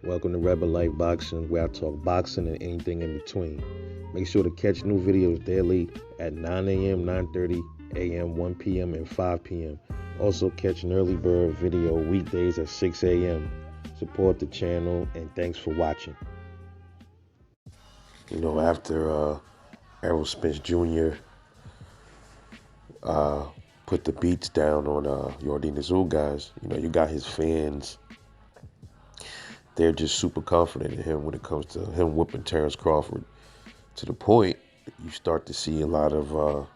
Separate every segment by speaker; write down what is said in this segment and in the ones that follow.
Speaker 1: Welcome to Rebel Life Boxing, where I talk boxing and anything in between. Make sure to catch new videos daily at 9 a.m., 9:30 a.m., 1 p.m., and 5 p.m. Also catch an early bird video weekdays at 6 a.m. Support the channel, and thanks for watching. After Errol Spence Jr. Put the beats down on Yordenis Ugas, you got his fans. They're just super confident in him when it comes to him whooping Terence Crawford, to the point you start to see a lot of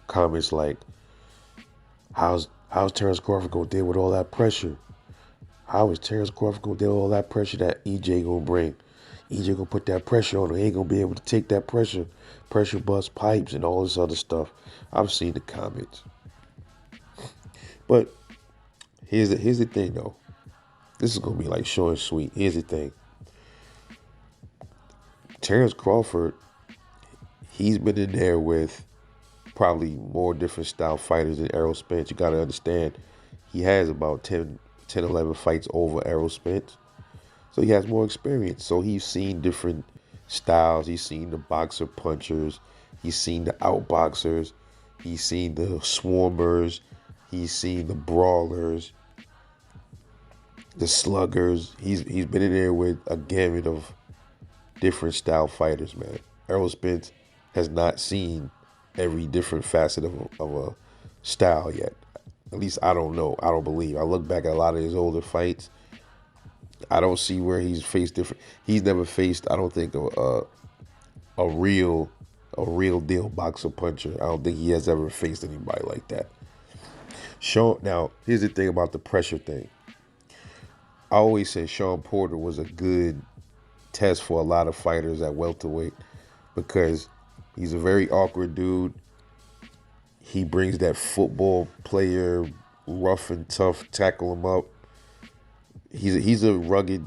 Speaker 1: comments like, how's Terence Crawford gonna deal with all that pressure? How is Terence Crawford gonna deal with all that pressure that EJ gonna bring? EJ gonna put that pressure on him. He ain't gonna be able to take that pressure bust pipes and all this other stuff. I've seen the comments. But here's the thing though. This is gonna be like short and sweet. Here's the thing. Terence Crawford, he's been in there with probably more different style fighters than Errol Spence. You gotta understand, he has about 10, 11 fights over Errol Spence. So he has more experience. So he's seen different styles. He's seen the boxer punchers. He's seen the outboxers. He's seen the swarmers. He's seen the brawlers, the sluggers. He's been in there with a gamut of different style fighters, man. Errol Spence has not seen every different facet of a style yet. At least I don't know. I don't believe. I look back at a lot of his older fights. I don't see where he's faced different. He's never faced, I don't think, a real deal boxer puncher. I don't think he has ever faced anybody like that. Now, here's the thing about the pressure thing. I always say Shawn Porter was a good test for a lot of fighters at welterweight because he's a very awkward dude. He brings that football player, rough and tough, tackle him up. He's a rugged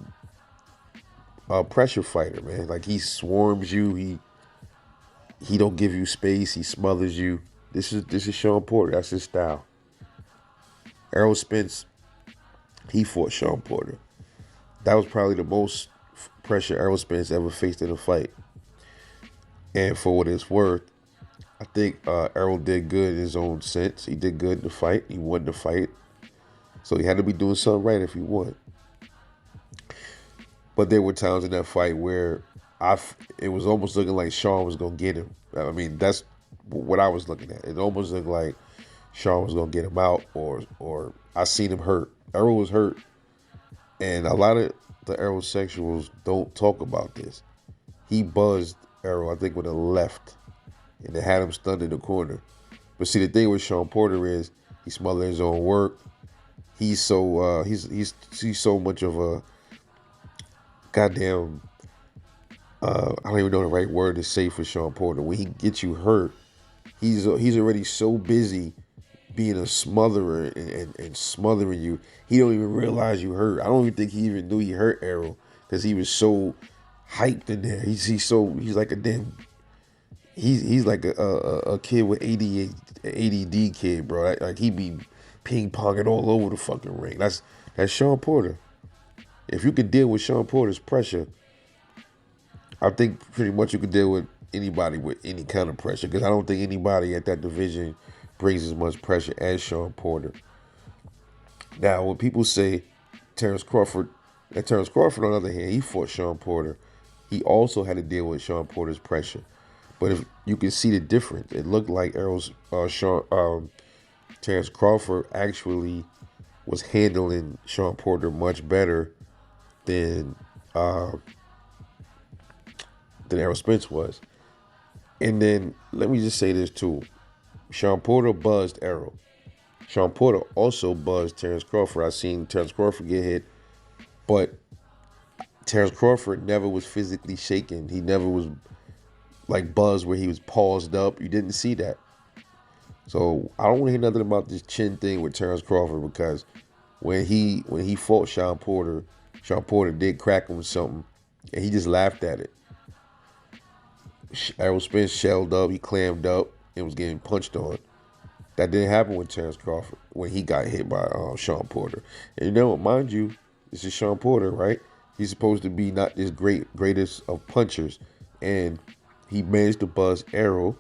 Speaker 1: pressure fighter, man. Like, he swarms you. He don't give you space. He smothers you. This is Shawn Porter. That's his style. Errol Spence, he fought Shawn Porter. That was probably the most pressure Errol Spence ever faced in a fight. And for what it's worth, I think Errol did good in his own sense. He did good in the fight. He won the fight. So he had to be doing something right if he won. But there were times in that fight where it was almost looking like Shawn was going to get him. I mean, that's what I was looking at. It almost looked like Shawn was going to get him out, or I seen him hurt. Errol was hurt. And a lot of the Errol sexuals don't talk about this. He buzzed Errol, I think, with a left, and it had him stunned in the corner. But see, the thing with Shawn Porter is he smothered his own work. He's so he's so much of a goddamn I don't even know the right word to say for Shawn Porter. When he gets you hurt, he's already so busy being a smotherer and smothering you, he don't even realize you hurt. I don't even think he even knew he hurt Errol because he was so hyped in there. He's like a damn. He's like a kid with ADD kid, bro. Like he be ping ponging all over the fucking ring. That's Shawn Porter. If you could deal with Shawn Porter's pressure, I think pretty much you could deal with anybody with any kind of pressure, because I don't think anybody at that division brings as much pressure as Shawn Porter. Now, when people say Terence Crawford, on the other hand, he fought Shawn Porter. He also had to deal with Shawn Porter's pressure. But if you can see the difference, it looked like Terence Crawford actually was handling Shawn Porter much better than Errol Spence was. And then let me just say this too. Shawn Porter buzzed Errol. Shawn Porter also buzzed Terence Crawford. I seen Terence Crawford get hit, but Terence Crawford never was physically shaken. He never was like buzzed where he was paused up. You didn't see that. So I don't want to hear nothing about this chin thing with Terence Crawford, because when he fought Shawn Porter did crack him with something, and he just laughed at it. Errol Spence shelled up, he clammed up, and was getting punched on. That didn't happen with Terence Crawford when he got hit by Shawn Porter. And mind you, this is Shawn Porter, right? He's supposed to be not this greatest of punchers, and he managed to buzz Errol.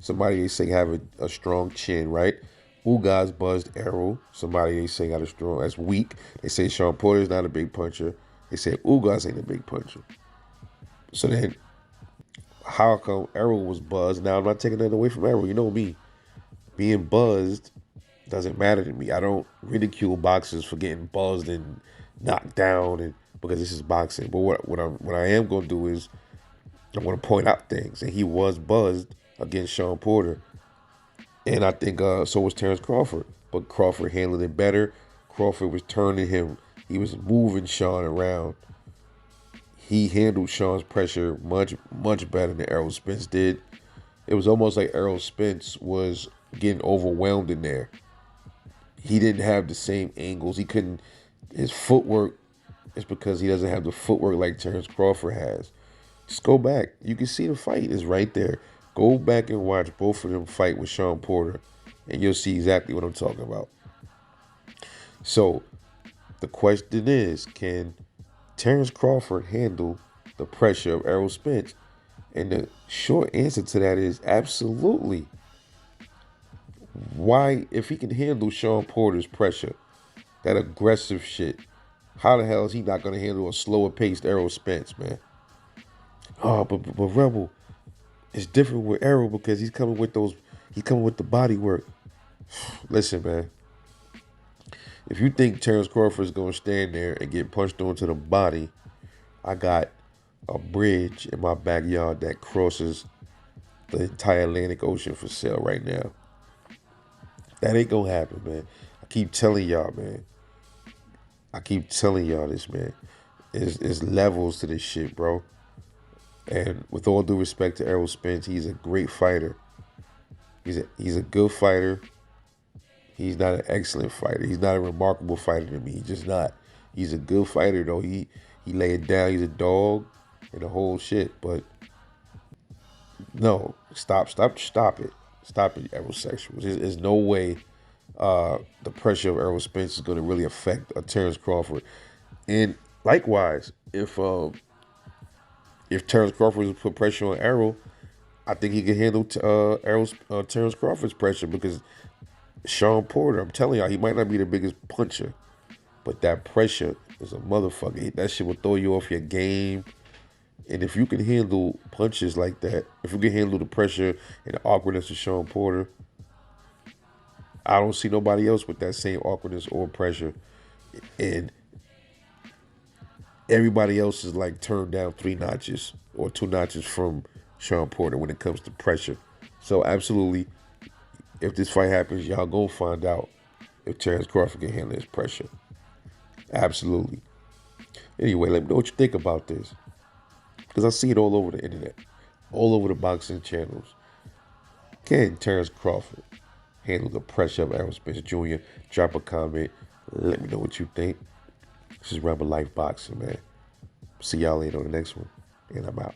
Speaker 1: Somebody they say have a strong chin, right? Ugas buzzed Errol. Somebody they say got a strong, that's weak. They say Sean Porter's not a big puncher. They say Ugas ain't a big puncher. So then, how come Errol was buzzed? Now I'm not taking that away from Errol. You know me, being buzzed doesn't matter to me. I don't ridicule boxers for getting buzzed and knocked down, and because this is boxing. But what I am gonna do is I want to point out things, and he was buzzed against Sean Porter, and I think so was Terence Crawford. But Crawford handled it better. Crawford was turning him. He was moving Sean around. He handled Sean's pressure much better than Errol Spence did. It was almost like Errol Spence was getting overwhelmed in there. He didn't have the same angles. He couldn't. His footwork is because he doesn't have the footwork like Terence Crawford has. Just go back. You can see the fight is right there. Go back and watch both of them fight with Sean Porter, and you'll see exactly what I'm talking about. So the question is, can Terence Crawford handle the pressure of Errol Spence? And the short answer to that is absolutely. Why, if he can handle Sean Porter's pressure, that aggressive shit, how the hell is he not going to handle a slower paced Errol Spence, man? Oh, but Rebel, it's different with Errol because he's coming with the body work. Listen, man. If you think Terence Crawford is going to stand there and get punched onto the body, I got a bridge in my backyard that crosses the entire Atlantic Ocean for sale right now. That ain't going to happen, man. I keep telling y'all, man. I keep telling y'all this, man. There's levels to this shit, bro. And with all due respect to Errol Spence, he's a great fighter. He's a good fighter. He's not an excellent fighter. He's not a remarkable fighter to me. He's just not. He's a good fighter though. He lay it down. He's a dog and the whole shit. But no, stop it. Stop it, Errol-sexuals. There's no way the pressure of Errol Spence is going to really affect Terence Crawford. And likewise, if Terence Crawford was put pressure on Errol, I think he can handle Terence Crawford's pressure because Sean Porter, I'm telling y'all, he might not be the biggest puncher, but that pressure is a motherfucker. That shit will throw you off your game. And if you can handle punches like that, if you can handle the pressure and the awkwardness of Sean Porter, I don't see nobody else with that same awkwardness or pressure. And everybody else is like turned down 3 notches or 2 notches from Sean Porter when it comes to pressure. So absolutely, if this fight happens, y'all gonna find out if Terence Crawford can handle his pressure. Absolutely. Anyway, let me know what you think about this. Because I see it all over the internet. All over the boxing channels. Can Terence Crawford handle the pressure of Errol Spence Jr.? Drop a comment. Let me know what you think. This is Rebel Life Boxing, man. See y'all later on the next one. And I'm out.